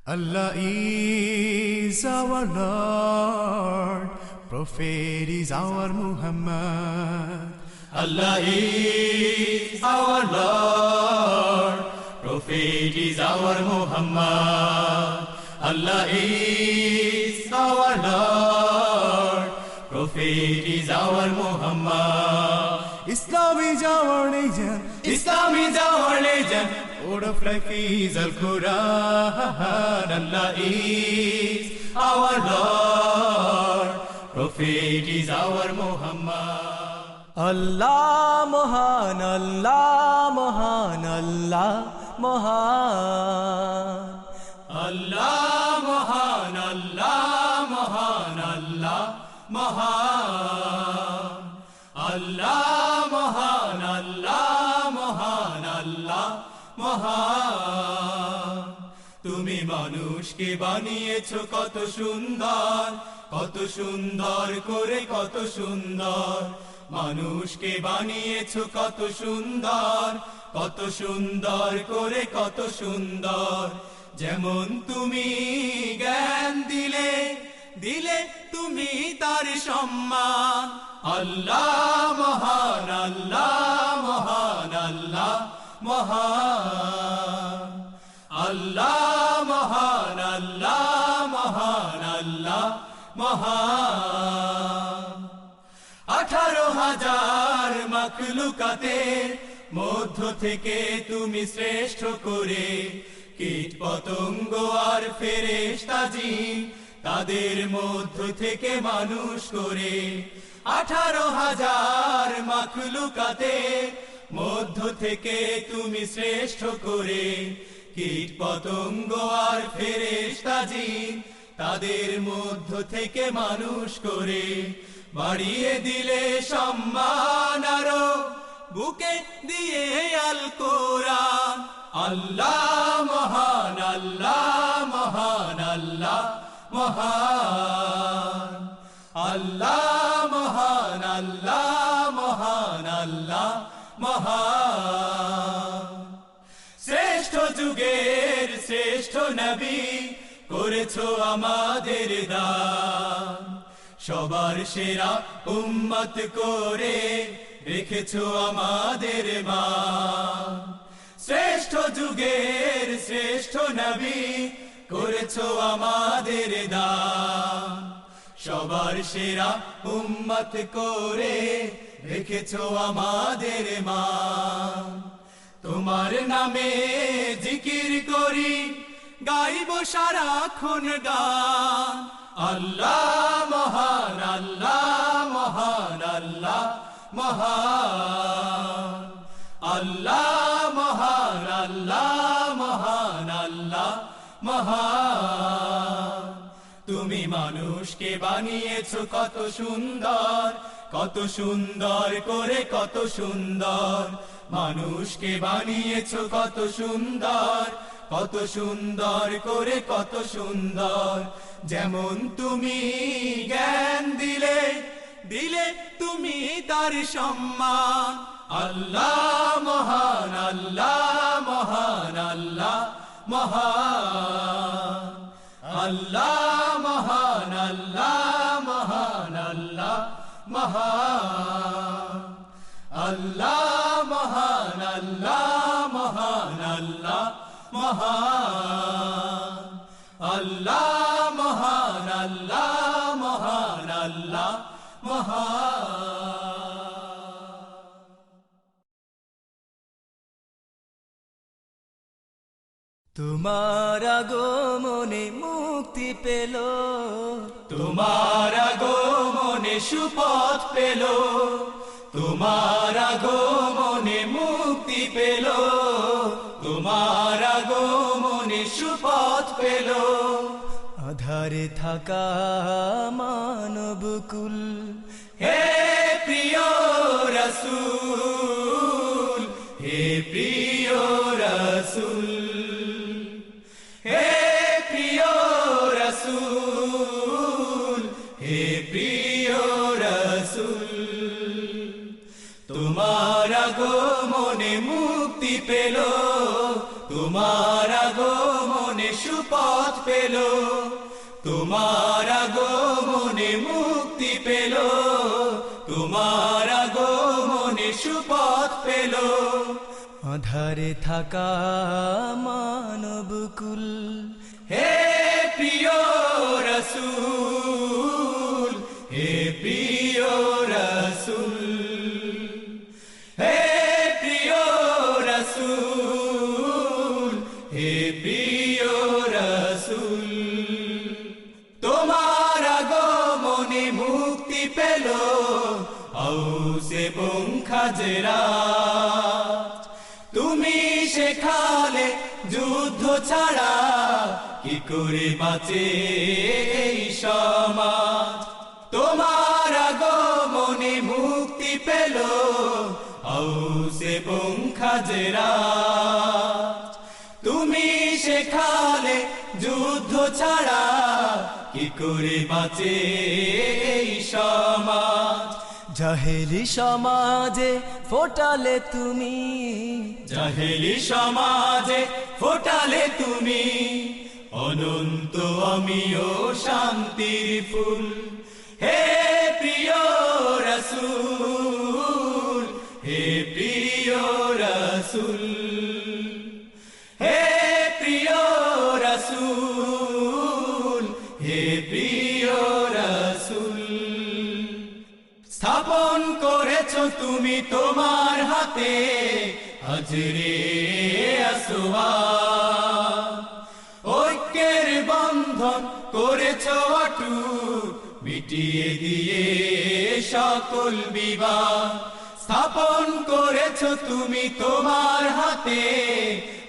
Allah is our Lord, Prophet is our Muhammad. Allah is our Lord, Prophet is our Muhammad. Allah is our Lord, Prophet is our Muhammad. Islam is our religion, Islam is our religion. Word of life is Al-Quran. Allah is our Lord, Prophet is our Muhammad. Allah Mohan, Allah Mohan, Allah Mohan. Allah Mohan, Allah Mohan, Allah Mohan. Allah Mohan, Allah Mohan, Allah Mohan. তুমি মানুষকে বানিয়েছো কত সুন্দর, কত সুন্দর করে, কত সুন্দর। মানুষকে বানিয়েছো কত সুন্দর, কত সুন্দর করে, কত সুন্দর। যেমন তুমি জ্ঞান দিলে, দিলে তুমি তার সম্মান। আল্লাহ মহান, আল্লাহ মহান, আল্লাহ মহান। আল্লাহ মহান, আল্লাহ মহান, আল্লাহ মহান। 18,000 মাখলুকাতের মধ্য থেকে তুমি শ্রেষ্ঠ করে কীট পতঙ্গ আর ফেরেশতা জিন তাদের মধ্য থেকে মানুষ করে 18,000 মাখলুকাতের মধ্য থেকে তুমি শ্রেষ্ঠ করে কীট পতঙ্গ আর ফেরেশতা জিন তাদের মধ্য থেকে মানুষ করে বাড়িয়ে দিলে সম্মান আরো বুকে দিয়ে আল কোরআন। আল্লাহ মহান, আল্লাহ মহান, আল্লাহ মহান। আল্লাহ মহান, আল্লাহ মহান, আল্লাহ মহান। শ্রেষ্ঠ যুগের শ্রেষ্ঠ নবী করেছো আমাদের দান, সবার সেরা উম্মত করে রেখেছো আমাদের মান। শ্রেষ্ঠ যুগের শ্রেষ্ঠ নবী করেছো আমাদের দান, সবার সেরা উম্মত করে রেখেছো আমাদের মান। তোমার নামে জিকির করি গাইব সারাক্ষণ গান। আল্লাহ মহান, আল্লাহ মহান, আল্লাহ মহান। আল্লাহ মহান, আল্লাহ মহান, আল্লাহ মহান। তুমি মানুষকে বানিয়েছো কত সুন্দর, কত সুন্দর করে, কত সুন্দর। মানুষকে বানিয়েছো কত সুন্দর, কত সুন্দর করে, কত সুন্দর। যেমন তুমি জ্ঞান দিলে, দিলে তুমি তার সম্মান। আল্লাহ মহান, আল্লাহ মহান, আল্লাহ মহান। আল্লাহ মহান, আল্লাহ মহান, আল্লাহ মহান। আল্লাহ মহান, আল্লাহ মহান, আল্লাহ মহান। আল্লাহ মহান, আল্লাহ মহান, আল্লাহ মহান। তোমার আগমনে মুক্তি পেল, তোমার আগমনে সুপথ পেল, তোমার আগমনে মুক্তি পেল, তোমার আগমনে সুপথ পেল। আধারে থাকা মানবকুল হে প্রিয় রাসূল, হে প্রিয় রাসূল, হে প্রিয় রাসূল, হে প্রিয় রাসূল। তোমার আগমনে মুক্তি পেল, তোমার আগমনে সুপথ সুপথ পেল, তোমার আগমনে মুক্তি পেল, তোমার আগমনে সুপথ পেল। আধারে থাকা মানবকুল, হে প্রিয় রাসূল, হে প্রিয় রাসূল, হে প্রিয় রাসূল, হে প্রিয় রাসূল, তোমার আগমনে মুক্তি পেল আউস এবং খাজরাজ। তুমি শেখালে যুদ্ধ ছাড়া কি করে বাঁচে এই সমাজ। তোমার আগমনে মুক্তি পেল আউস এবং খাজরাজ। তুমি শেখালে যুদ্ধ ছাড়া কি করে বাঁচে এই সমাজ। জাহেলি সমাজে ফোটালে তুমি, জাহেলি সমাজে ফোটালে তুমি অনন্ত আমিও শান্তির ফুল। হে প্রিয় রাসূল, হে প্রিয় রাসূল, হে প্রিয় রাসূল, হে প্রিয় রাসূল, স্থাপন করেছ তুমি তোমার হাতে হাজরে আসওয়াদ। ঐক্যের বন্ধন করেছ অটুট, মিটিয়ে দিয়ে সকল বিবাদ। স্থাপন করেছ তুমি তোমার হাতে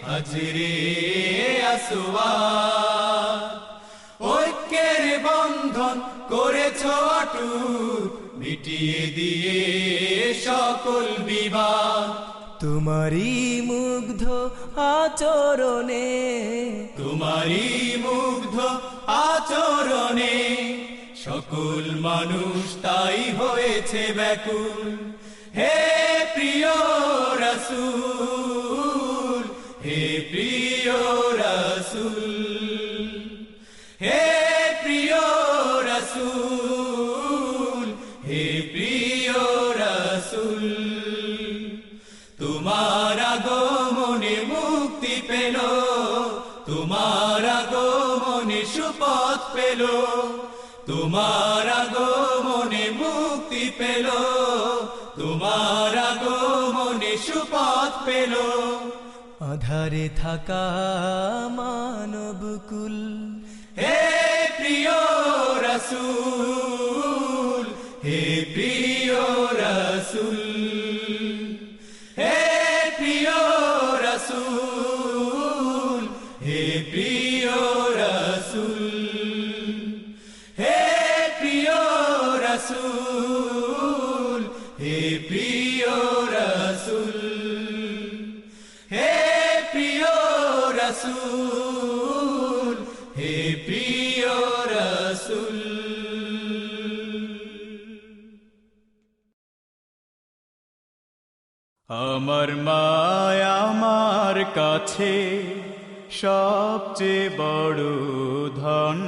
হাজরে আসওয়াদ। ঐক্যের বন্ধন করেছ অটুট, মিটিয়ে দিয়ে সকল বিবাদ। তোমারই মুগ্ধ আচরণে, তোমারই মুগ্ধ আচরণে সকল মানুষ তাই হয়েছে ব্যাকুল। হে প্রিয় রাসূল, হে প্রিয় রাসূল, হে প্রিয় রাসূল, হে প্রিয় রাসূল, তোমার আগমনে মুক্তি পেল, তোমার আগমনে সুপথ পেল, তোমার আগমনে মুক্তি পেল, তোমার আগমনে সুপথ পেল। আধারে থাকা মানবকুল, হে প্রিয় রাসূল, হে প্রিয় রাসূল, হে প্রিয় রাসূল, হে প্রিয় রাসূল, হে প্রিয় রাসূল, হে প্রিয় রাসূল, হে প্রিয় রাসূল, হে প্রিয় রাসূল। আমার মায়া আমার কাছে সবচেয়ে বড় ধন,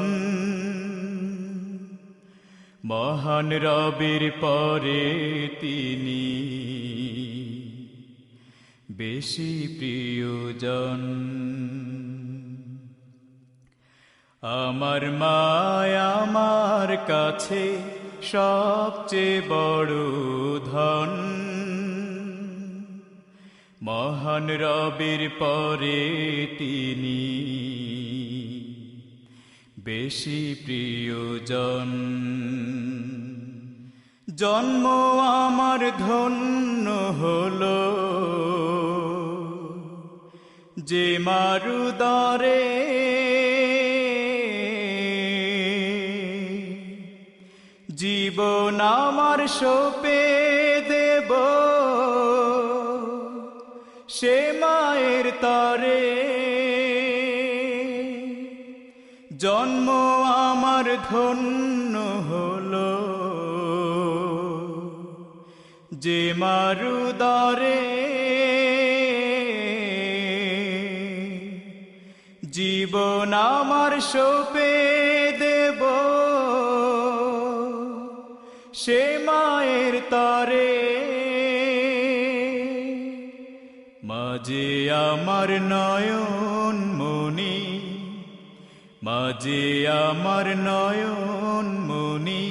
মহান রবের পরে তিনি বেশি প্রিয়জন। আমার মায়া আমার কাছে সবচেয়ে বড় ধন, মহান রবের পরে তিনি বেশি প্রিয়জন। জন্ম আমার ধন্য হলো যে মারুদরে, জীবন আমার সঁপে দেব সে মায়ের তরে। জন্ম আমার ধন্য হলো যে মারুদরে, জীবন আমার সপে দেব সে মায়ের তরে, মাঝে আমার নয়ন মনি, মাঝে আমার নয়ন মনি,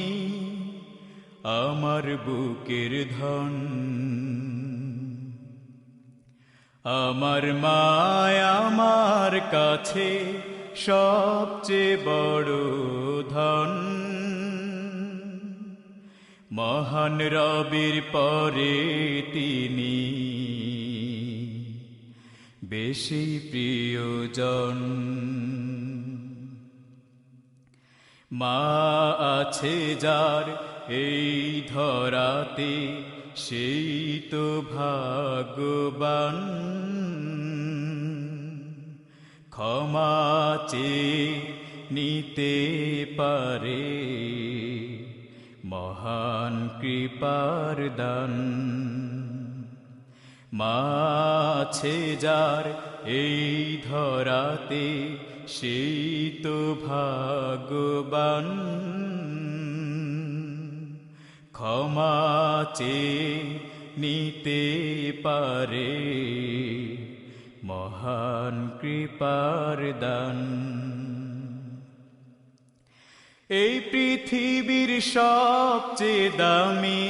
আমার বুকের ধন। আমার মায় আমার কাছে সবচেয়ে বড় ধন, মহান রবির পরে তিনি বেশি প্রিয়জন। মা আছে যার এই ধরাতে সেই তো ভাগ্যবান, ক্ষমা চেয়ে নিতে পারে মহান কৃপার দান। মা আছে যার এই ধরাতে সেই তো ভাগ্যবান, ক্ষমা চেয়ে নিতে পারে মহান কৃপার দান। এই পৃথিবীর সবচেয়ে দামি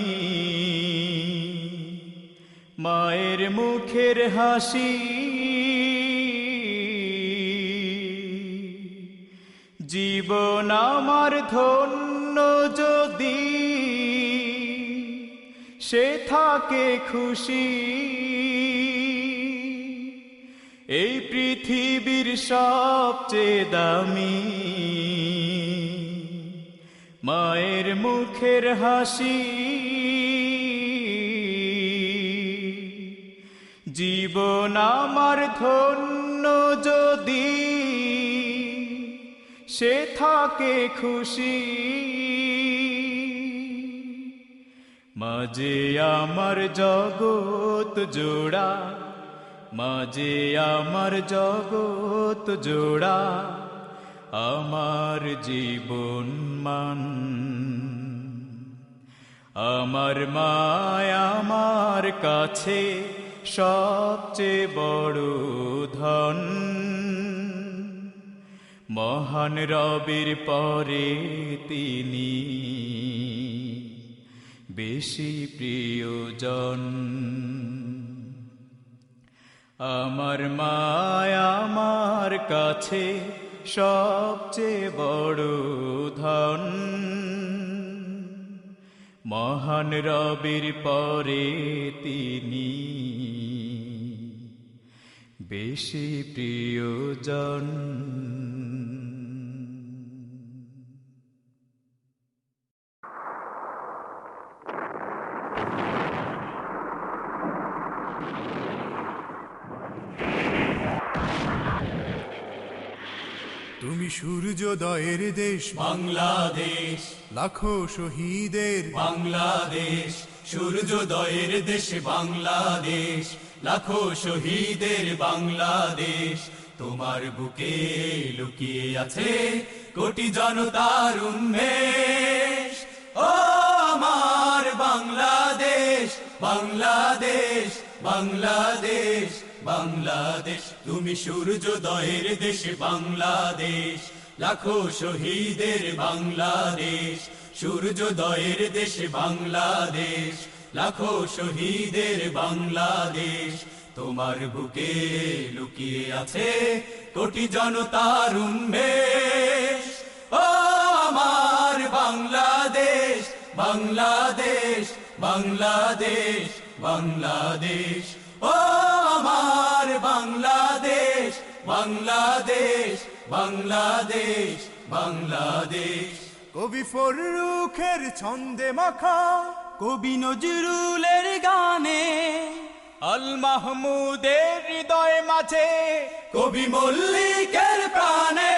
মায়ের মুখের হাসি, জীবন আমার ধন্য যদি সে থাকে খুশি। এই পৃথিবীর সবচেয়ে দামি মায়ের মুখের হাসি, জীবন আমার ধন্য যদি সে থাকে খুশি। মাঝে আমার জগৎ জোড়া, মাঝে আমার জগৎ জোড়া, আমার জীবন মান। আমার মায় আমার কাছে সবচেয়ে বড় ধন, মহান রবির পরে তিনি বেশি প্রিয়জন। আমার মায় আমার কাছে সবচেয়ে বড় ধন, মহান রবির পরে তিনি বেশি প্রিয়জন। তুমি সূর্যোদয়ের দেশ বাংলাদেশ, লাখো শহীদের বাংলাদেশ, সূর্যোদয়ের দেশ বাংলাদেশ, লাখো শহীদের বাংলাদেশ। তোমার বুকে লুকিয়ে আছে কোটি জনতার উন্মেষ। ও আমার বাংলাদেশ, বাংলাদেশ, বাংলাদেশ, বাংলাদেশ। তুমি সূর্যোদয়ের দেশ বাংলাদেশ, লাখো শহীদের বাংলাদেশ। সূর্যোদয়ের দেশ বাংলাদেশ, লাখো শহীদের বাংলাদেশ। তোমার বুকে লুকিয়ে আছে কোটি জনতার উন্মেষ। ও আমার বাংলাদেশ, বাংলাদেশ, বাংলাদেশ, বাংলাদেশ। ও আমার বাংলাদেশ, বাংলাদেশ, বাংলাদেশ, বাংলাদেশ। কবি ফররুখের ছন্দে মাখা, কবি নজরুলের গানে, আল মাহমুদের হৃদয় মাঝে, কবি মল্লিকের প্রাণে,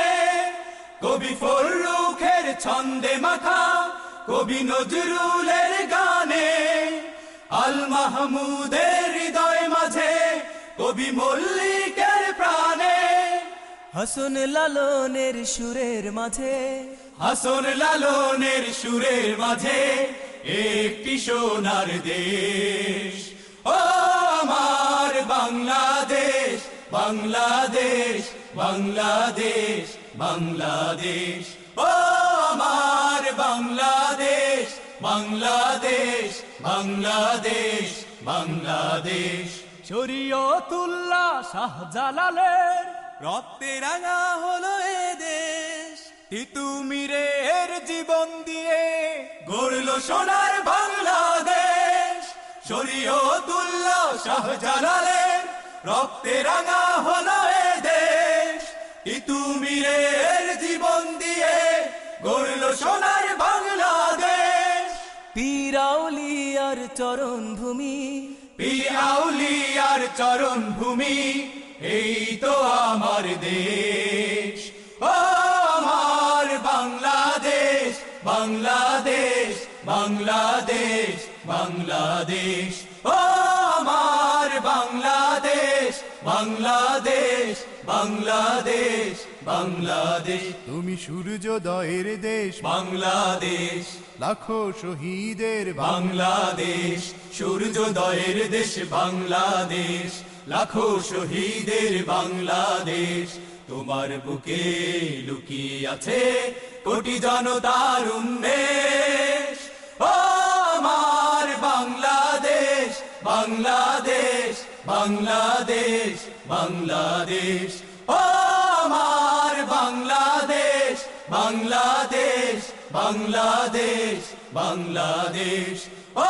কবি ফররুখের ছন্দে মাখা, কবি নজরুলের গানে, আল মাহমুদের হৃদয় মাঝে, কবি মল্লিকের প্রাণে। হাসন লালনের সুরের মাঝে, হাসন লালনের সুরের মাঝে একটি সোনার দেশ। ও আমার বাংলাদেশ, বাংলাদেশ, বাংলাদেশ, বাংলাদেশ। ও আমার বাংলাদেশ, বাংলাদেশ, বাংলাদেশ, বাংলাদেশ। শরীয়তুল্লাহ শাহজালালের রক্তে রাঙা হলো এ দেশ, তিতুমিরের জীবন দিয়ে গড়ল সোনার বাংলাদেশ। শরীয়তুল্লাহ শাহজালালের রক্তে রাঙা হলো এ দেশ, তিতুমিরের জীবন দিয়ে গড়ল সোনার বাংলাদেশ। পীর আউলিয়ার চরণ ভূমি, পীর আউলিয়ার চরণ ভূমি, এই তো আমার দেশ। ও আমার বাংলাদেশ, বাংলাদেশ, বাংলাদেশ, বাংলাদেশ। ও আমার বাংলাদেশ, বাংলাদেশ, বাংলাদেশ, বাংলাদেশ। তুমি সূর্যোদয়ের দেশ, বাংলাদেশ, লাখো শহীদের বাংলাদেশ, সূর্যোদয়ের দেশ বাংলাদেশ, লাখো শহীদের বাংলাদেশ। তোমার বুকে লুকিয়ে আছে কোটি জনতার উন্মেষ। ও আমার বাংলাদেশ, বাংলাদেশ, বাংলাদেশ, বাংলাদেশ। ও আমার বাংলাদেশ, বাংলাদেশ, বাংলাদেশ, বাংলাদেশ। ও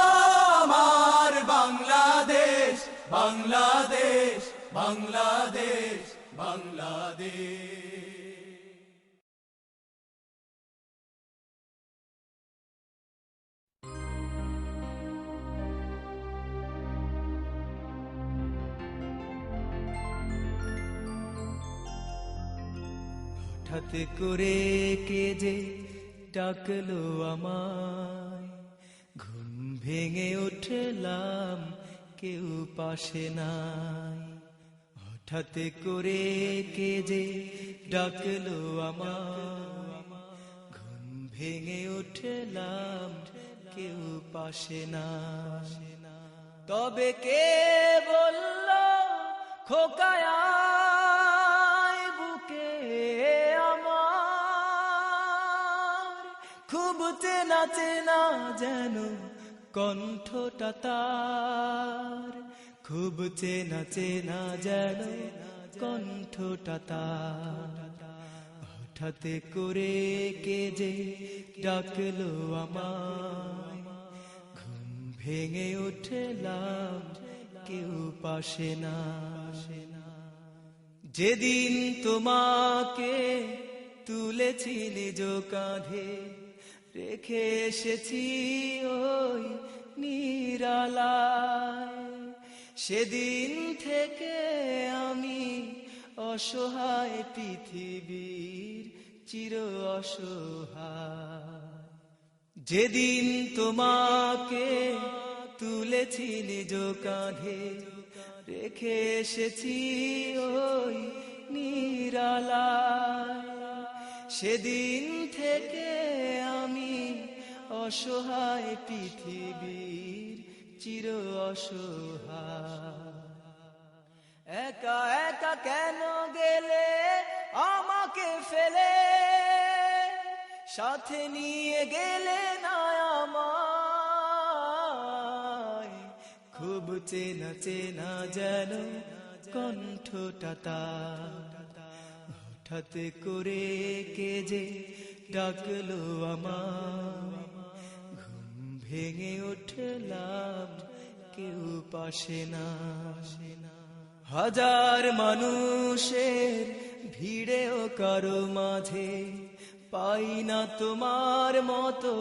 আমার বাংলাদেশ, বাংলাদেশ, বাংলাদেশ, বাংলাদেশ। হঠাৎ করে কে যে ডাকলো আমায়, ঘুম ভেঙে উঠলাম কেউ পাশে নাই। হঠাৎ করে কে যে ডাকলো আমায়, ঘুম ভেঙে উঠলাম কেউ পাশে নাই। তবে কে বলল খোকায়া বুকে আমার, খুব চেনা চেনা যেন কণ্ঠটা তার, খুব চেনা চেনা যেন কণ্ঠটা তার। হঠাৎ করে কে যে ডাকলো আমায়, ঘুম ভেঙে উঠলাম কেউ পাশে না। যেদিন তোমাকে তুলেছি নিজ কাঁধে, রেখে এসেছি ওই নিরালায়, সেদিন থেকে আমি অসহায় পৃথিবীর চির অসহায়। যেদিন তোমাকে তুলেছি নিজ কাঁধে, রেখে এসেছি ওই নিরালায়, সেদিন থেকে আমি অসহায় পৃথিবীর চির অসহায়। একা একা কেন গেলে আমাকে ফেলে, সাথে নিয়ে গেলে না আমায়, খুব চেনা চেনা যেন কণ্ঠটা তার। হঠাৎ করে কে যে ডাকলো আমায়, ঘুম ভেঙে উঠলাম কেউ পাশে না। হাজার মানুষের ভিড়েও কারো মাঝে পাই না তোমার মতো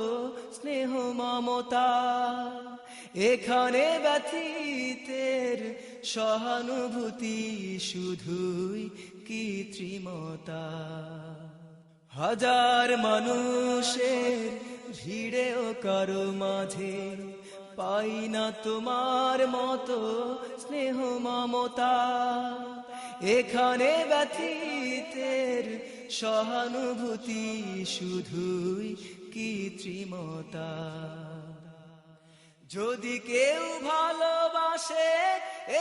স্নেহ মমতা। এখানে ব্যথিতের সহানুভূতি শুধুই কৃত্রিমতা। হাজার মানুষের ভিড়েও কারো মাঝে পাই না তোমার মতো স্নেহ মমতা। এখানে ব্যথিতের সহানুভূতি শুধুই কৃত্রিমতা। যদি কেউ ভালোবাসে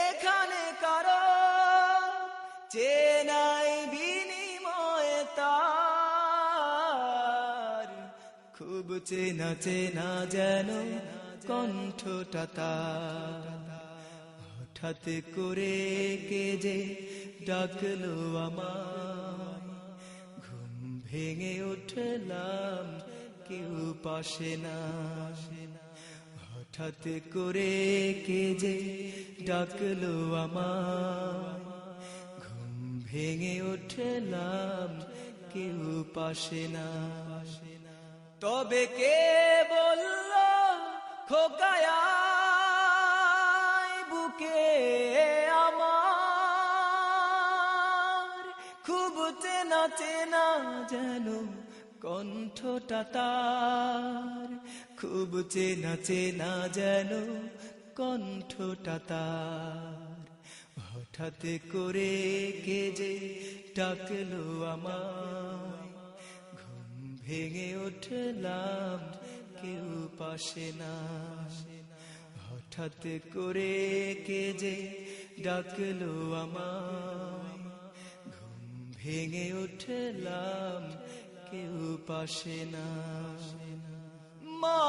এখানে কারো, চেনাই বিনিময়ে তার, খুব চেনা চেনা যেন কণ্ঠটা তার। হঠাৎ করে কে যে ডাকলো আমায়, ঘুম ভেঙে উঠলাম কেউ পাশে না। হঠাৎ করে কে যে ডাকলো আমায়, ঘুম ভেঙে উঠলাম কেউ পাশে না। তবে কে বলল খোকায়া বুকে আমার, খুব চেনা চেনা যেন কণ্ঠটা তার, খুব চেনা চেনা যেন কণ্ঠটা তার। হঠাৎ করে কে যে ডাকলো আমায়, ঘুম ভেঙে উঠলাম কেউ পাশে না। হঠাৎ করে কে যে ডাকলো আমায়, ঘুম ভেঙে উঠলাম কেউ পাশে না। মা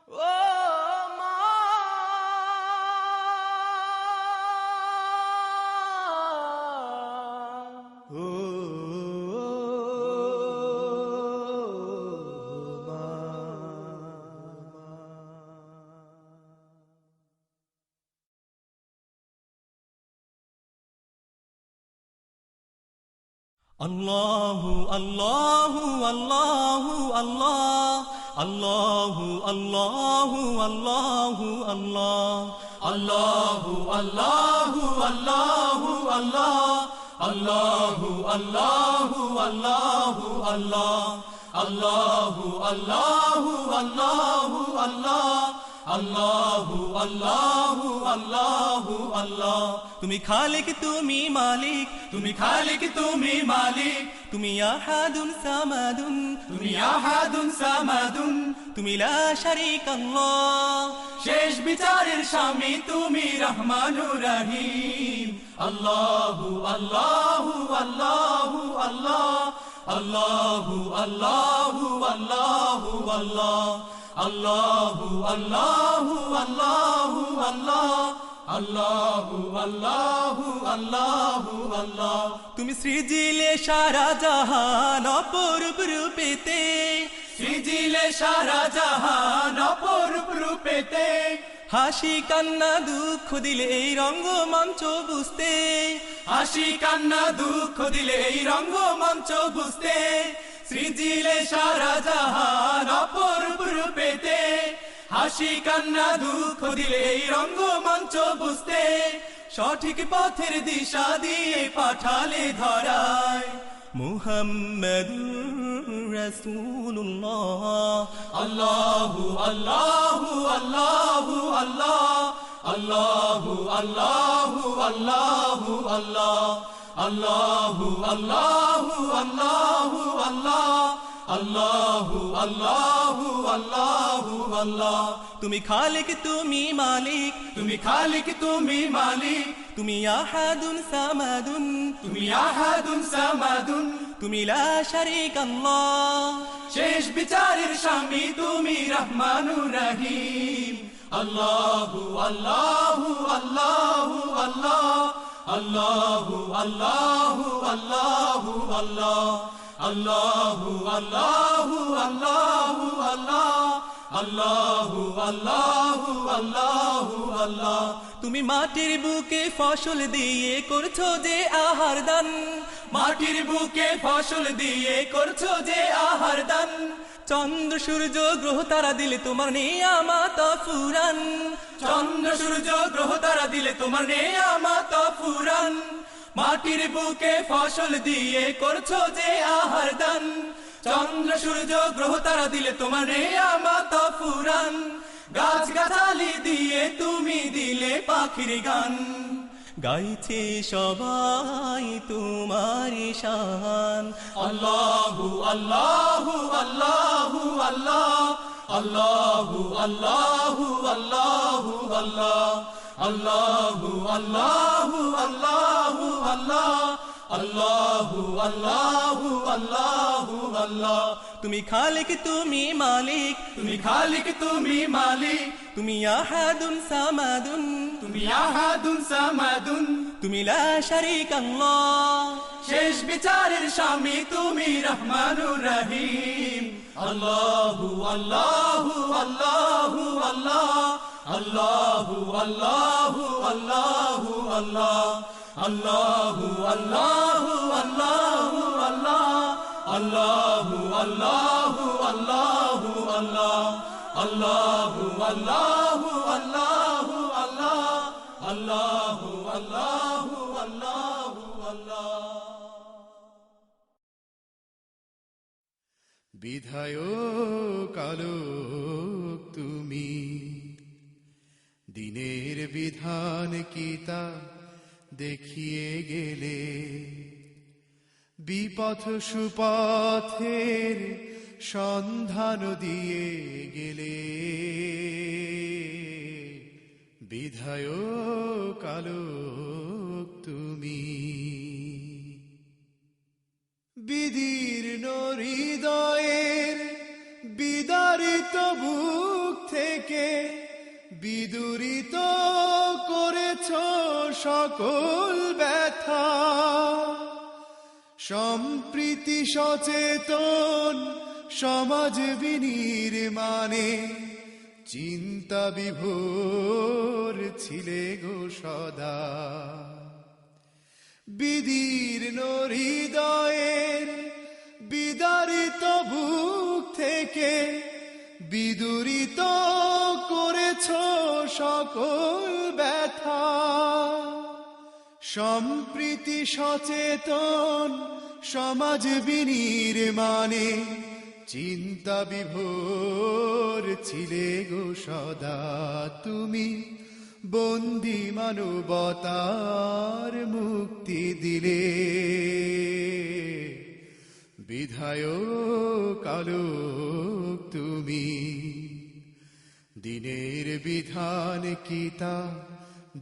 ও মা, ও আল্লাহু আল্লাহু আল্লাহু আল্লাহ, আল্লাহু আল্লাহু আল্লাহু আল্লাহ, আল্লাহু আল্লাহু আল্লাহু আল্লাহ, আল্লাহু আল্লাহু আল্লাহু আল্লাহ, আল্লাহু আল্লাহু আল্লাহু আল্লাহ, আল্লাহু আল্লাহু আল্লাহু আল্লাহ। তুমি খালিক তুমি মালিক, তুমি খালিক তুমি মালিক, তুমি আহাদুন সামাদুন, তুমি আহাদুন সামাদুন, তুমি লা শারীকা আল্লাহ, শেষ বিচারের স্বামী তুমি রহমানুর রহিম। আল্লাহু আল্লাহু আল্লাহু আল্লাহ, আল্লাহু আল্লাহু আল্লাহু আল্লাহ, আল্লাহু আল্লাহু আল্লাহু আল্লাহ, আল্লাহু আল্লাহু আল্লাহু আল্লাহ। তুমি সৃজিলে সারা জাহান অপরূপ রূপেতে, সৃজিলে সারা জাহান অপরূপ রূপেতে, হাসি কান্না দুঃখ দিলে এই রঙ্গমঞ্চ বুঝতে, হাসি কান্না দুঃখ দিলে এই রঙ্গমঞ্চ বুঝতে, সৃজিলে সারা জাহান অপরূপ রূপেতে, হাসি কান্না দুঃখ দিলে এই রঙ্গমঞ্চ বুঝতে, সঠিক পথের দিশা দিয়ে পাঠালে ধরায় মুহাম্মাদুর রাসূলুল্লাহ। আল্লাহু আল্লাহু আল্লাহু আল্লাহ, আল্লাহু আল্লাহু আল্লাহু আল্লাহ, আল্লাহু আল্লাহু আল্লাহু আল্লাহ, আল্লাহু আল্লাহু আল্লাহু আল্লাহ। তুমি খালিক তুমি মালিক, তুমি খালিক তুমি মালিক, তুমি আহাদুন সামাদুন, তুমি আহাদুন সামাদুন, তুমি লা শারীকা আল্লাহ, শেষ বিচারের স্বামী তুমি রহমানুর রহিম। আল্লাহু আল্লাহু আল্লাহু আল্লাহ, আল্লাহু আল্লাহু আল্লাহু আল্লাহ, আল্লাহু আল্লাহু আল্লাহু আল্লাহ, আল্লাহু আল্লাহু আল্লাহু আল্লাহ। তুমি মাটির বুকে ফসল দিয়ে করছো যে আহার দান, মাটির বুকে ফসল দিয়ে করছো যে আহার দান, চন্দ্র সূর্য গ্রহ তারা দিলে তোমার নিয়ামত ফুরান, চন্দ্র সূর্য গ্রহ তারা দিলে তোমার নিয়ামত ফুরান, মাটির বুকে ফসল দিয়ে করছো যে আহার দান, চন্দ্র সূর্য গ্রহ তারা দিলে তোমার নিয়ামত ফুরান, গাছ গাছালি দিয়ে তুমি দিলে কোকিলে পাখির গান গাইছে সবাই তোমার শান আল্লাহু আল্লাহু আল্লাহু আল্লাহ আল্লাহু আল্লাহু আল্লাহু আল্লাহ আল্লাহু আল্লাহু আল্লাহু আল্লাহ আল্লাহু আল্লাহু আল্লাহু আল্লাহ তুমি খালিক তুমি মালিক তুমি খালিক তুমি মালিক তুমি আহাদুন সামাদুন তুমি আহাদুন সামাদুন তুমি লা শারীকা আল্লাহ শেষ বিচারের স্বামী তুমি রহমানুর রহিম আল্লাহু আল্লাহু আল্লাহু আল্লাহ আল্লাহু আল্লাহু আল্লাহু আল্লাহ আল্লাহু আল্লাহু আল্লাহু আল্লাহ আল্লাহু আল্লাহু আল্লাহু আল্লাহ আল্লাহু আল্লাহু আল্লাহু আল্লাহ আল্লাহু আল্লাহু আল্লাহু আল্লাহ বিধায়ক আলোক তুমি দিনের বিধান কি তা দেখিয়ে গেলে বিপথ সুপথের সন্ধান দিয়ে গেলে বিধায়ক আলোক তুমি বিদীর্ণ হৃদয়ের বিদারিত বুক থেকে বিদুরিত করেছ সকল ব্যথা সম্প্রীতি সচেতন সমাজ বিনির্মাণে চিন্তা বিভোর ছিলে গো সদা বিদীর্ণ হৃদয়ের বিদারিত বুক থেকে বিদুরিত করেছ সকল ব্যথা সম্প্রীতি সচেতন সমাজ বিনির্মাণে চিন্তা বিভোর ছিলে গো সদা তুমি বন্দী মানবতার মুক্তি দিলে বিধায়ক আলোক তুমি দিনের বিধান কি তা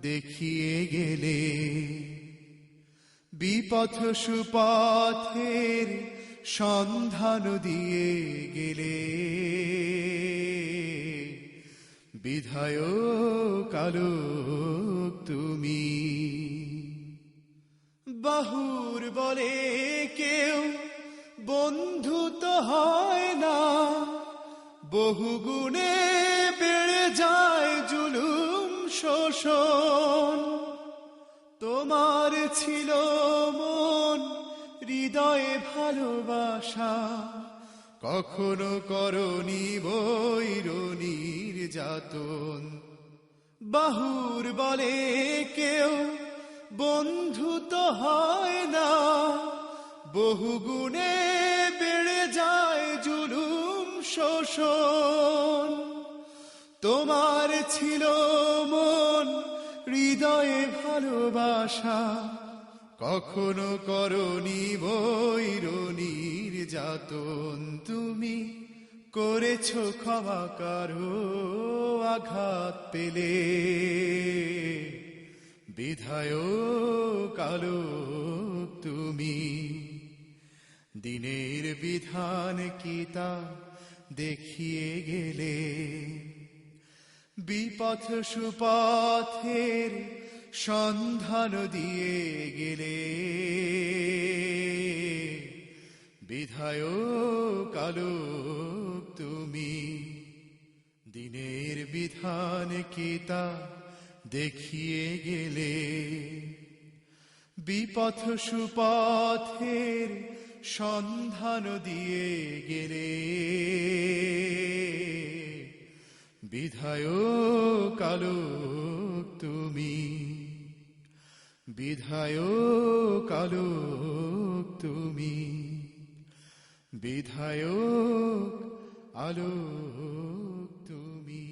দেখিয়ে গেলে বিপথ সুপথের সন্ধান দিয়ে গেলে বিধায়ক আলোক তুমি বাহুর বলে কেউ বন্ধু তো হয় না বহু গুণে বেড়ে যায় জুলুম শোষণ তোমার ছিল মন হৃদয়ে ভালোবাসা কখনো করনি বৈরনির যাতন বাহুর বলে কেউ বন্ধু তো হয় না বহু গুণে বেড়ে যায় জুলুম শোষণ তোমার ছিল মন হৃদয়ে ভালোবাসা কখনো করনি বৈরনির যাতন তুমি করেছ ক্ষমা কারো আঘাত পেলে বিধায়ক আলোক তুমি দিনের বিধান কি তা দেখিয়ে গেলে বিপথ সুপথের সন্ধান দিয়ে গেলে বিধায়ক আলোক তুমি দিনের বিধান কি তা দেখিয়ে গেলে বিপথ সুপথের সন্ধান দিয়ে গেলে বিধায়ক আলোক তুমি বিধায়ক আলোক তুমি বিধায়ক আলোক তুমি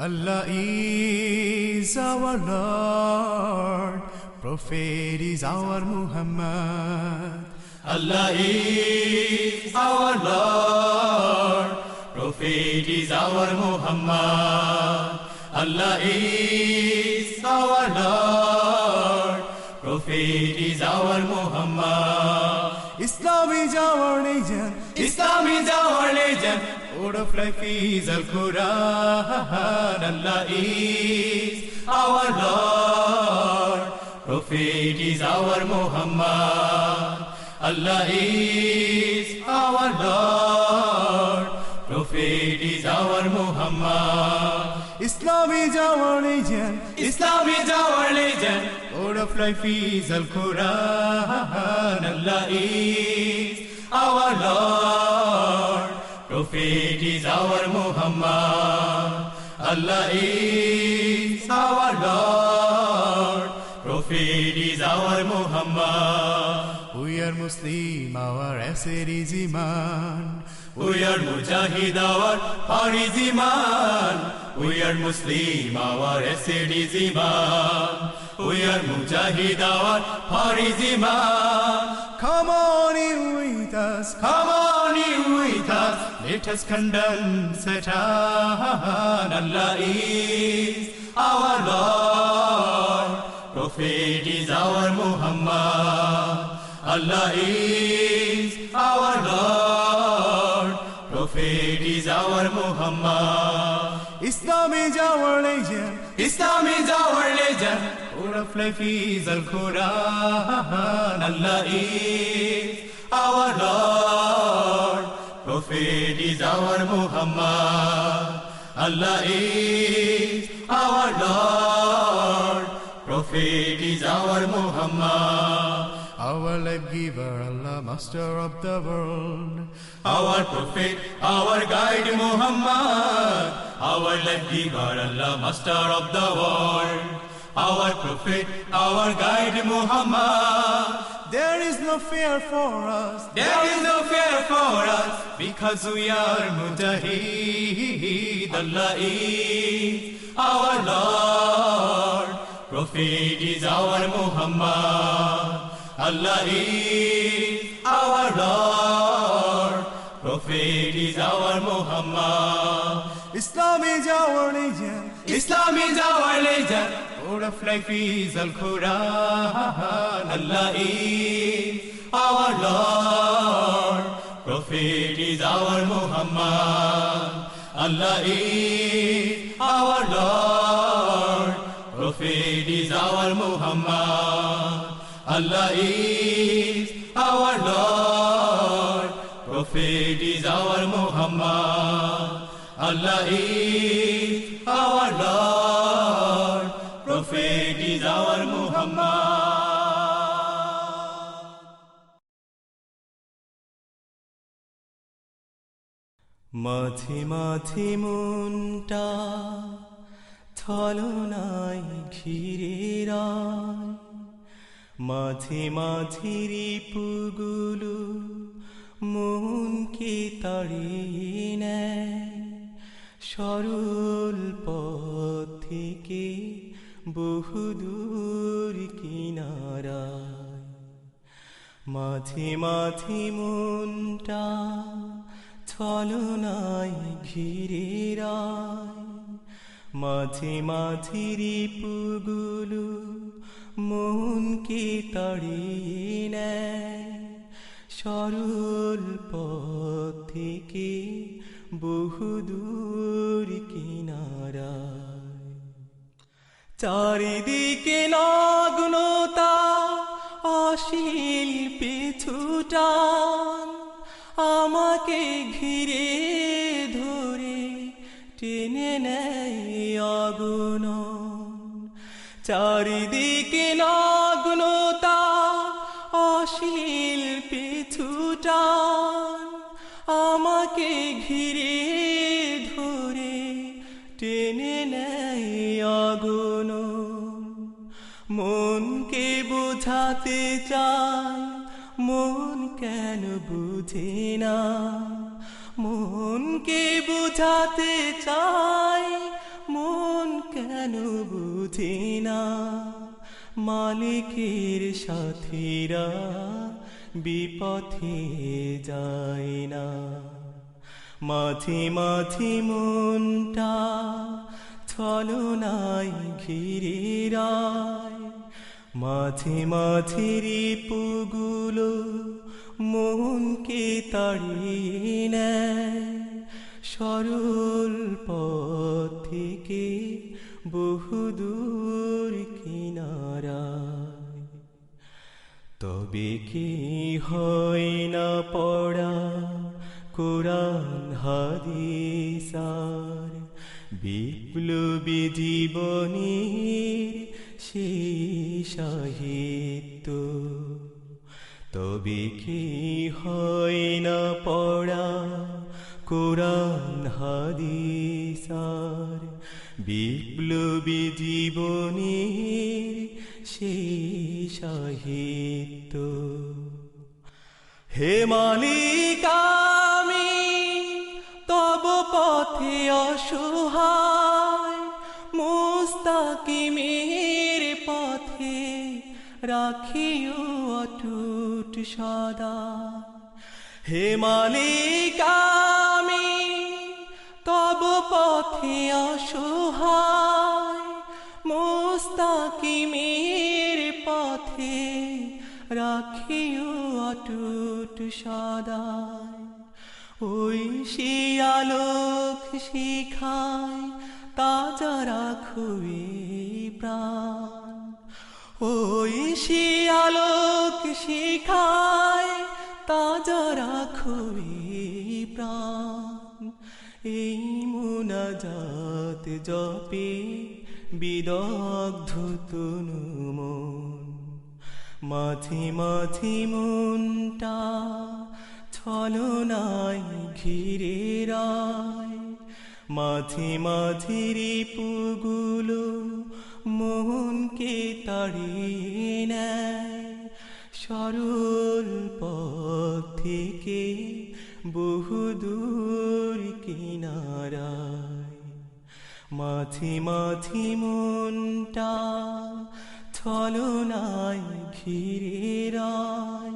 Allah is our Lord, Prophet is our Muhammad. Allah is our Lord, Prophet is our Muhammad. Allah is our Lord, Prophet is our Muhammad. Islam is our religion, Islam is our religion, Word of life is Al-Quran. Allah is our Lord, Prophet is our Muhammad. Allah is our Lord, Prophet is our Muhammad. Islam is our religion, Islam is our religion, Word of life is Al-Quran. Allah is our Lord, Prophet is our Muhammad. Allah is our Lord, Prophet is our Muhammad. We are Muslim, our asset is Iman. We are Mujahid, our heart is Iman. We are Muslim, our asset is Iman. We are Mujahid, our heart is Iman. Come on in with us, Come on in with us, let us condemn Satan. Allah is our Lord, Prophet is our Muhammad. Allah is our Lord, Prophet is our Muhammad. Islam is our religion, Islam is our religion, Word of life is Al-Quran. Allah is our Lord, Prophet is our Muhammad. Allah is our Lord, Prophet is our Muhammad. Our life giver, Allah, master of the world. Our Prophet, our guide Muhammad. Our life giver, Allah, master of the world. Our Prophet, our guide Muhammad. There is no fear for us, There is no fear for us, because we are Mujahid. Allah is our Lord, Prophet is our Muhammad. Allah is our Lord, Prophet is our Muhammad. Islam is our religion, Islam is our religion, Word of life is Al-Quran. Allah is our Lord, Prophet is our Muhammad. Allah is our Lord, Prophet is our Muhammad. Allah is our Lord, Prophet is our Muhammad. Allah is our Lord, Prophet is our Muhammad. মাঝে মাঝে মনটা ছলনায় ঘিরে রায়, মাঝে মাঝে রিপুগুলো মনকে তাড়িয়ে নেয়, সরল পথ থেকে বহুদূর কিনারায়। মাঝে মাঝে মনটা ছলনায় ঘিরে রায়, মাঝে মাঝে রিপুগুলো মনকে তাড়িয়ে নেয়, সরল পথ থেকে বহুদূর কিনারায়। চারিদিকে নগ্নতা অশ্লীল পিছুটান, আমাকে ঘিরে ধরে টেনে নেয় আগুন। চারিদিকে নগ্নতা অশ্লীল পিছুটান, আমাকে ঘিরে ধরে টেনে নেয় আগুন। মনকে বোঝাতে চাই, মন কেন বুঝে না, মনকে বোঝাতে চাই, মন কেন বুঝি না মালিকের সাথীরা বিপথে যায় না মাঝে মাঝে মনটা ছলনায় ঘিরে রায় মাঝে মাঝে রিপুগুলো মনকে তাড়িয়ে নেয় সরল পথ থেকে বহুদূর কিনারায় তবে কি হয় না পড়া কোরআন হাদিস আর বিপ্লবী জীবনের সেই সাহিত্য তবে কি হয় না পড়া কোরআন হাদিস আর বিপ্লবী জীবনের সেই সাহিত্য হে মালিক আমি তব পথে অসহায় মুস্তাকিমের পথে রাখিও অটুট সদা হে মালিক আমি তব পথে অসহায় মুস্তাকিমের পথে রাখিও অটুট সদায় ওই সে আলোক শিখায় তাজা রাখো এই প্রাণ ওই সে আলোক শিখায় তাজা রাখো এই প্রাণ এই মুনাজাত জপে বিদগ্ধ তনু মন মাঝে মাঝে মনটা ছলনায় ঘিরে রায় মাঝে মাঝে রিপুগুলো মনকে তাড়িয়ে নেয় সরল পথ থেকে বহুদূর কিনারায় মাঝে মাঝে মনটা ছলনায় ঘিরে রায়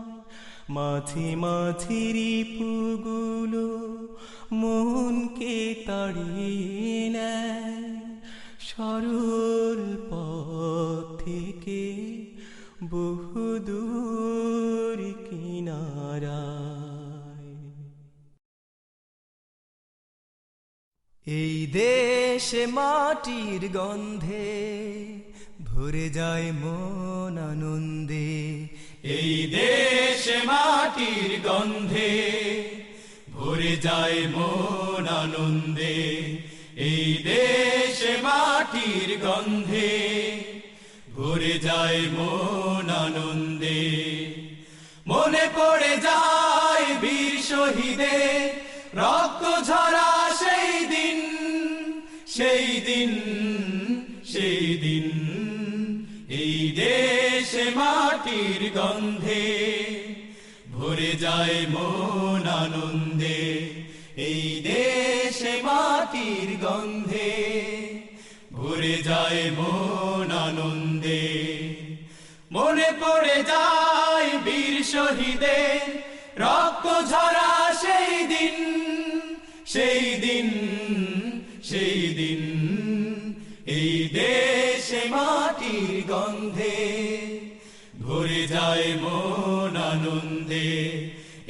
মাঝে মাঝে রিপুগুলো মনকে তাড়িয়ে নেয় সরল পথ থেকে বহুদূর কিনারায় এই দেশে মাটির গন্ধে ভরে যায় মন আনন্দে এই দেশে মাটির গন্ধে ভরে যায় মন আনন্দে এই দেশে মাটির গন্ধে ভরে যায় মন আনন্দে মনে পড়ে যায় বীর শহীদের রক্ত ঝরা সেই দিন সেই দিন সেই দিন এই দেশে মাটির গন্ধে ভরে যায় মন আনন্দে এই দেশে মাটির গন্ধে ভরে যায় মন আনন্দে মনে পড়ে যায় বীর শহীদের রক্ত ঝরা সেই দিন সেই দিন সেই দিন এই দেশে মাটির গন্ধে ভরে যায় মন আনন্দে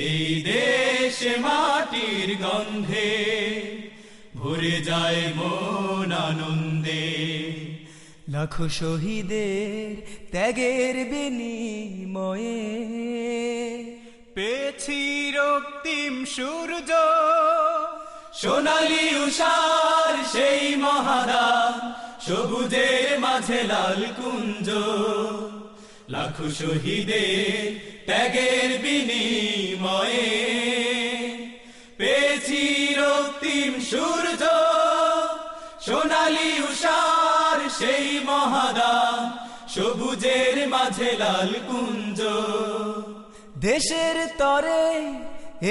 এই দেশে মাটির গন্ধে ভরে যায় মন আনন্দে লাখো শহীদের ত্যাগের বিনিময়ে পেয়েছি রক্তিম সূর্য সোনালী উষার সেই মহাদান সবুজের মাঝে লাল কুঞ্জ লাখো শহীদের ত্যাগের বিনিময়ে পেয়েছি রক্তিম সূর্য সোনালী উষার সেই মহাদান সবুজের মাঝে লাল কুঞ্জ দেশের তরে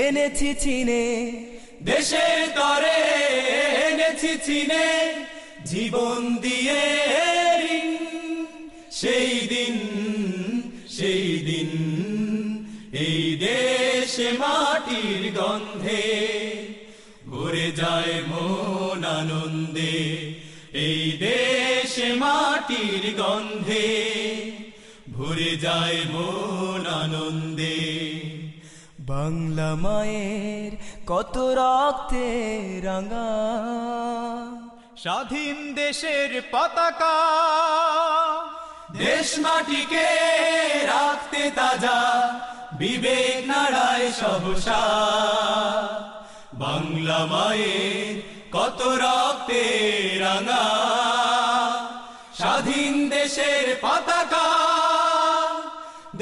এনেছি চিনে দেশের তরে এনেছি চিনে জীবন দিয়ে ঋণ, সেই দিন এই দেশে মাটির গন্ধে ভরে যায় মন আনন্দে, এই দেশে মাটির গন্ধে ভরে যায় মন আনন্দে। বাংলা মায়ের কত রক্তে রাঙা স্বাধীন দেশের পতাকা, দেশ মাটিকে রাখতে তাজা বিবেক নাড়ায় সহসা। বাংলা মায়ের কত রক্তে রাঙা, স্বাধীন দেশের পতাকা,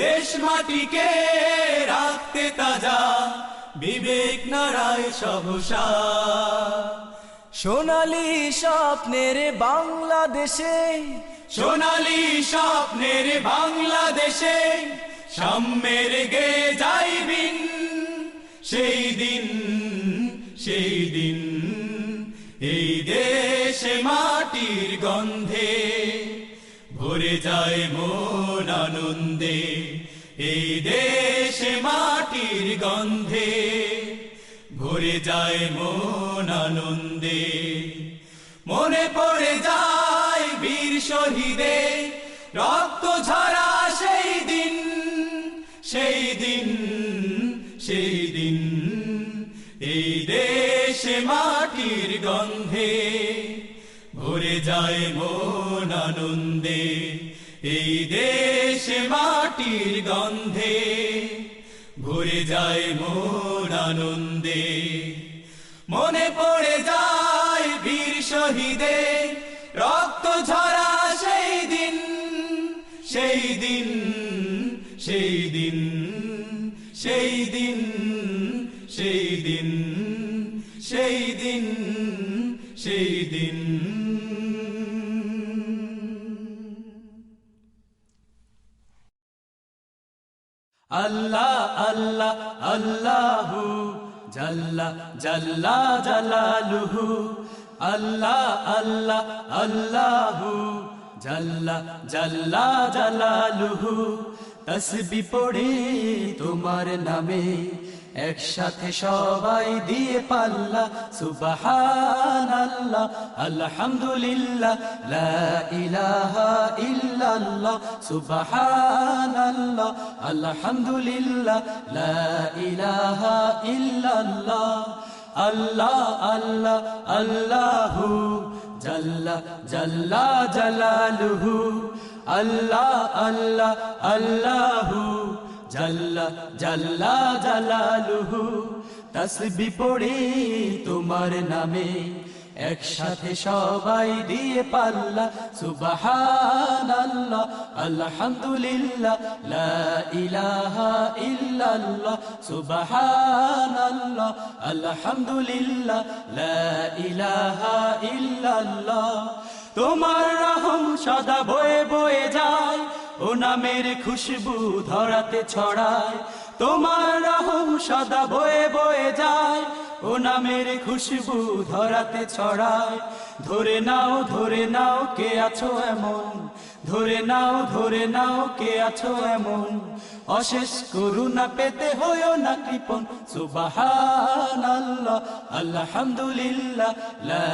দেশ মাটিকে রাখতে তাজা বিবেক নাড়ায় সহসা। সোনালী স্বপ্নের বাংলাদেশে, সোনালী স্বপ্নের বাংলাদেশে সাম্যের গে যাইবিন, সেই দিন এই দেশে মাটির গন্ধে ভরে যায় মন আনন্দে, এই দেশে মাটির গন্ধে ভরে যায় মন আনন্দে। মনে পড়ে যায় বীর শহীদের রক্ত ঝরা সেই দিন এই দেশে মাটির গন্ধে ভরে যায় মন আনন্দে, এই দেশে মাটির গন্ধে ভরে যায় মন আনন্দে। মনে পড়ে যায় বীর শহীদের রক্ত ঝরা সেই দিন আল্লাহ আল্লাহ আল্লাহু জাল্লা জাল্লা জালালুহু, আল্লাহ আল্লাহ আল্লাহু জাল্লা জাল্লা জালালুহু। তাসবিহ পড়ে তোমার নামে একসাথে সবাই দিয়ে পাল্লা, সুবহানাল্লাহ আলহামদুলিল্লাহ লা ইলাহা ইল্লাল্লাহ, সুবহানাল্লাহ আলহামদুলিল্লাহ লা ইলাহা ইল্লাল্লাহ। আল্লাহ আল্লাহ আল্লাহু জাল্লা জাল্লা জালালুহু, আল্লাহ আল্লাহ আল্লাহু জাল্লা জাল্লা জালালুহু। তাসবিহ পড়ে তোমার নামে একসাথে সবাই দিয়ে পাল্লা, সুবহানাল্লাহ আলহামদুলিল্লাহ লা ইলাহা ইল্লাল্লাহ, সুবহানাল্লাহ আলহামদুলিল্লাহ লা ইলাহা ইল্লাল্লাহ। তোমার রহম সদা বয়ে বয়ে যায়, ও নামের খুশবু ধরাতে ছড়ায়। তোমার রহম সদা বয়ে বয়ে যায়, ও নামের খুশবু ধরাতে ছড়ায়। ধরে নাও কে আছো এমন, ধরে নাও কে আছো এমন, অশেষ করুণা পেতে হয়ো না কৃপণ। সুবহানাল্লাহ আলহামদুলিল্লাহ লা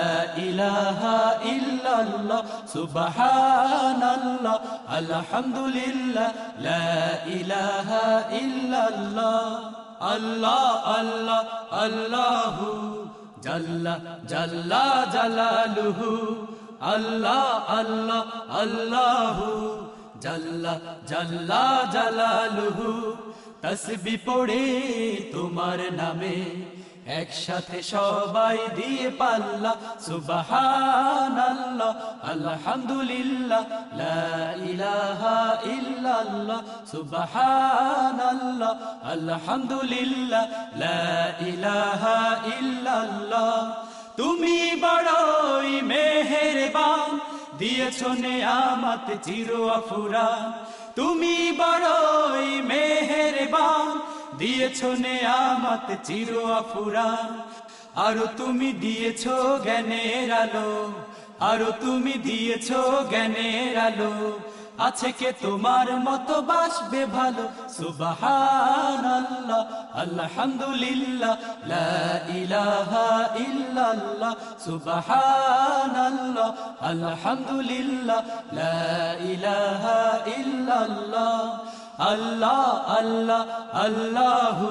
ইলাহা ইল্লাল্লাহ, সুবহানাল্লাহ আলহামদুলিল্লাহ লা ইলাহা ইল্লাল্লাহ। আল্লাহ আল্লাহ আল্লাহু জাল্লা জাল্লা জালালুহু, আল্লাহ আল্লাহ আল্লাহু জাল্লা জাল্লা জালালুহু। তাসবিহ পড়ে তোমার নামে একসাথে সবাই দিয়ে পাল্লা, সুবহানাল্লাহ আলহামদুলিল্লাহ লা ইলাহা ইল্লাল্লাহ, সুবহানাল্লাহ আলহামদুলিল্লাহ লা ইলাহা ইল্লাল্লাহ। তুমি বড়ই মেহেরবান, দিয়েছো নেয়ামত চির আফুরান। তুমি বড়ই মেহেরবান, দিয়েছো নেয়ামত চির আফুরান। আর তুমি দিয়েছো জ্ঞানের আলো, আরো তুমি দিয়েছো জ্ঞানের আলো, আছে কে তোমার মতো বাসবে ভালো। সুবহানাল্লাহ আলহামদুলিল্লাহ লা ইলাহা ইল্লাল্লাহ, সুবহানাল্লাহ আলহামদুলিল্লাহ লা ইলাহা ইল্লাল্লাহ। আল্লাহ আল্লাহ আল্লাহু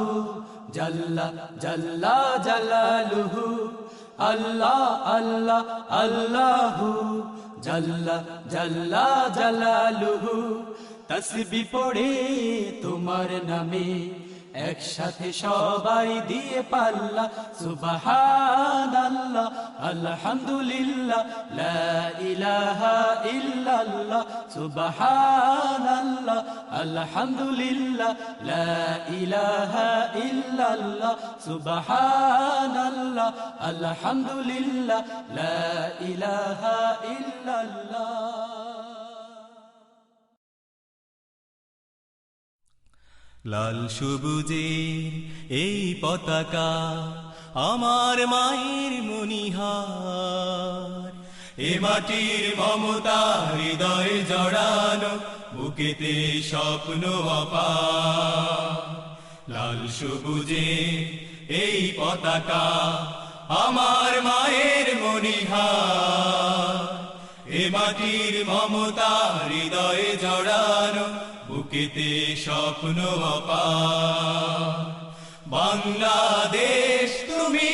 জাল্লা জাল্লা জালালুহু, আল্লাহ আল্লাহ আল্লাহু জাল্লা জাল্লা জালালুহু। তাসবিহ পড়ে তোমার নামে একসাথে সবাই দিয়ে পাল্লা। সুবহানাল্লাহ আলহামদুলিল্লাহ লা ইলাহা ইল্লাল্লাহ, সুবহানাল্লাহ আলহামদুলিল্লাহ লা ইলাহা ইল্লাল্লাহ, সুবহানাল্লাহ আলহামদুলিল্লাহ লা ইলাহা ইল্লাল্লাহ। লাল সবুজের এই পতাকা আমার মায়ের মনিহার, এ মাটির মমতা হৃদয়ে জড়ানো, বুকেতে স্বপ্ন অপার। লাল সবুজের এই পতাকা আমার মায়ের মনিহার, এ মাটির মমতা হৃদয়ে জড়ানো, বুকেতে স্বপ্ন অপার। বাংলাদেশ তুমি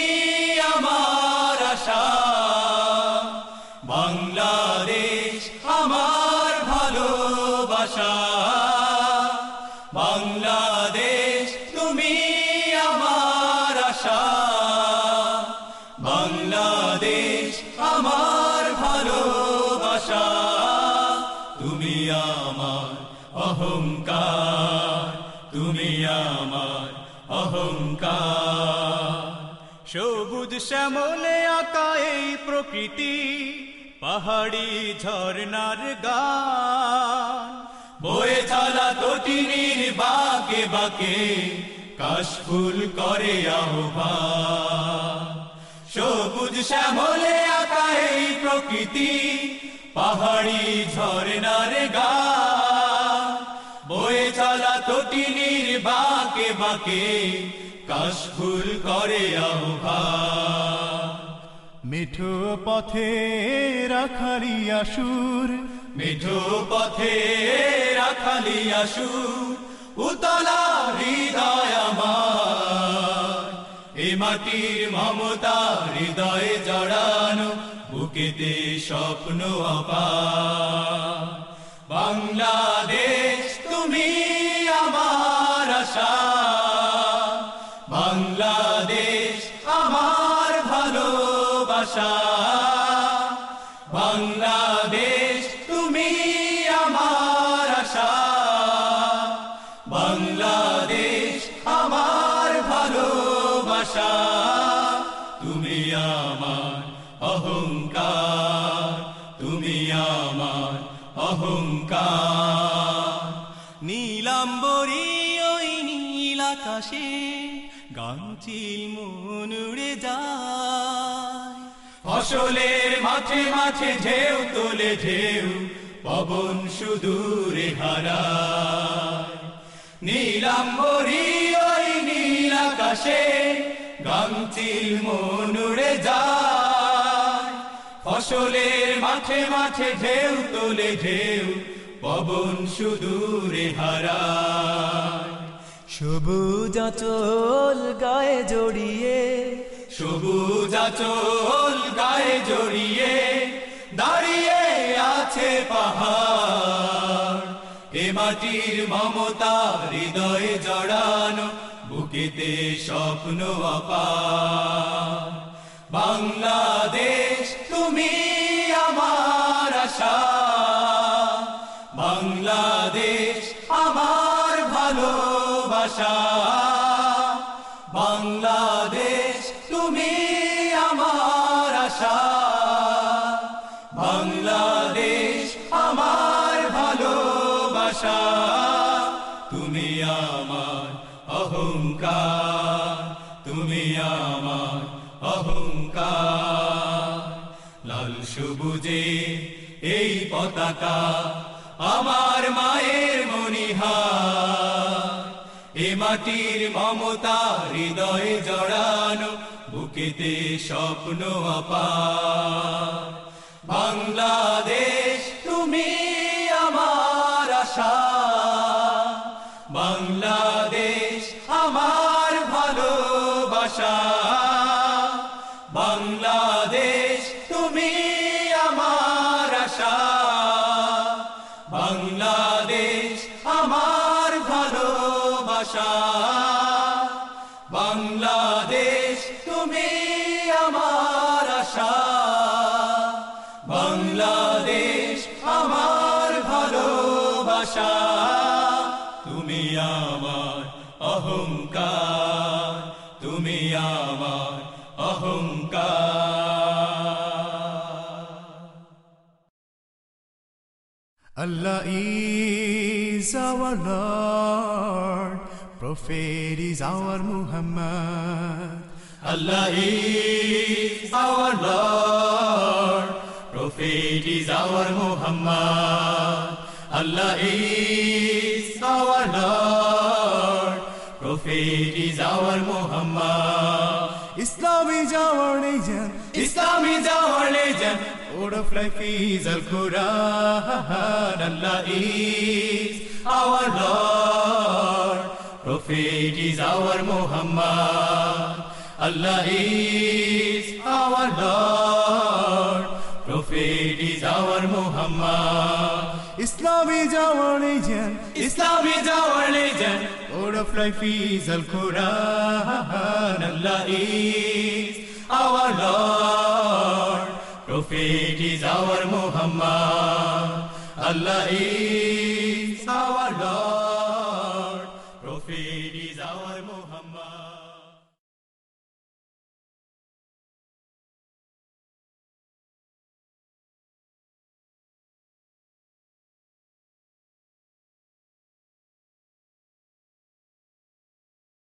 আমার আশা, বাংলাদেশ আমার ভালোবাসা। বাংলাদেশ তুমি আমার আশা, বাংলাদেশ আমার ভালোবাসা। তুমি আমার অহংকার, তুমি আমার অহংকার। সবুজ শ্যামলে আঁকা এই প্রকৃতি, পাহাড়ি ঝর্ণার গান, বয়ে চলা তটিনীর বাঁকে বাঁকে কাশফুল করে আহ্বান। সবুজ শ্যামলে আঁকা এই প্রকৃতি, পাহাড়ি ঝর্ণার গান, বয়ে চলা তটিনীর বাঁকে বাঁকে কাশফুল করে আহ্বান। মিঠো পথে রাখালি আসুর, মিঠো পথে রাখালি আসুর, উতলা হৃদয় আমার, এ মাটির মমতা হৃদয়ে জড়ানো, বুকেতে স্বপ্ন অপার। বাংলাদেশ তুমি আমার আশা, বাংলাদেশ আমার ভালোবাসা। বাংলাদেশ তুমি আমার আশা, বাংলাদেশ আমার ভালোবাসা। তুমি আমার অহংকার, তুমি আমার অহংকার। নীলাম্বরী ওই নীল আকাশে গাংচিল মন উড়ে যায়, ফসলের মাঠে মাঠে ঢেউ তোলে ঢেউ, পবন সুদূরে হারায়। নীলাম্বরী ওই নীল আকাশে গাংচিল মন উড়ে যায়, ফসলের মাঠে মাঠে ঢেউ তোলে ঢেউ, পবন সুদূরে হারায়। সবুজ আঁচল গায়ে জড়িয়ে, সবুজ আঁচল গায়ে জড়িয়ে দাঁড়িয়ে আছে পাহাড়, এ মাটির মমতা হৃদয়ে জড়ানো, বুকেতে স্বপ্ন অপার। বাংলাদেশ তুমি আমার আশা, বাংলাদেশ আমার ভালোবাসা। বাংলাদেশ তুমি আমার আশা, বাংলাদেশ আমার ভালোবাসা। তুমি আমার অহংকার, তুমি আমার অহংকার। লাল সবুজে এই পতাকা আমার মায়ের মনিহার এ মাটির মমতা হৃদয়ে জড়ানো বুকেতে স্বপ্ন অপার বাংলাদেশ তুমি আমার আশা বাংলাদেশ আমার ভালোবাসা বাংলাদেশ তুমি আমার আশা বাংলাদেশ আমার ভালোবাসা বাংলাদেশ তুমি আমার আশা বাংলাদেশ আমার ভালোবাসা তুমি আমার অহংকার তুমি আমার অহংকার Allah is our Lord, Prophet is our Muhammad. Allah is our Lord, Prophet is our Muhammad. Allah is our Lord, Prophet is our Muhammad. Islam is our religion, Islam is our legend, Word of life is Al-Quran. Allah is our Lord, Prophet is our Muhammad. Allah is our Lord, Prophet is our Muhammad. Islam is our religion, Islam is our legend, Word of life is Al-Quran. Allah is our Lord, Prophet is our Muhammad. Allah is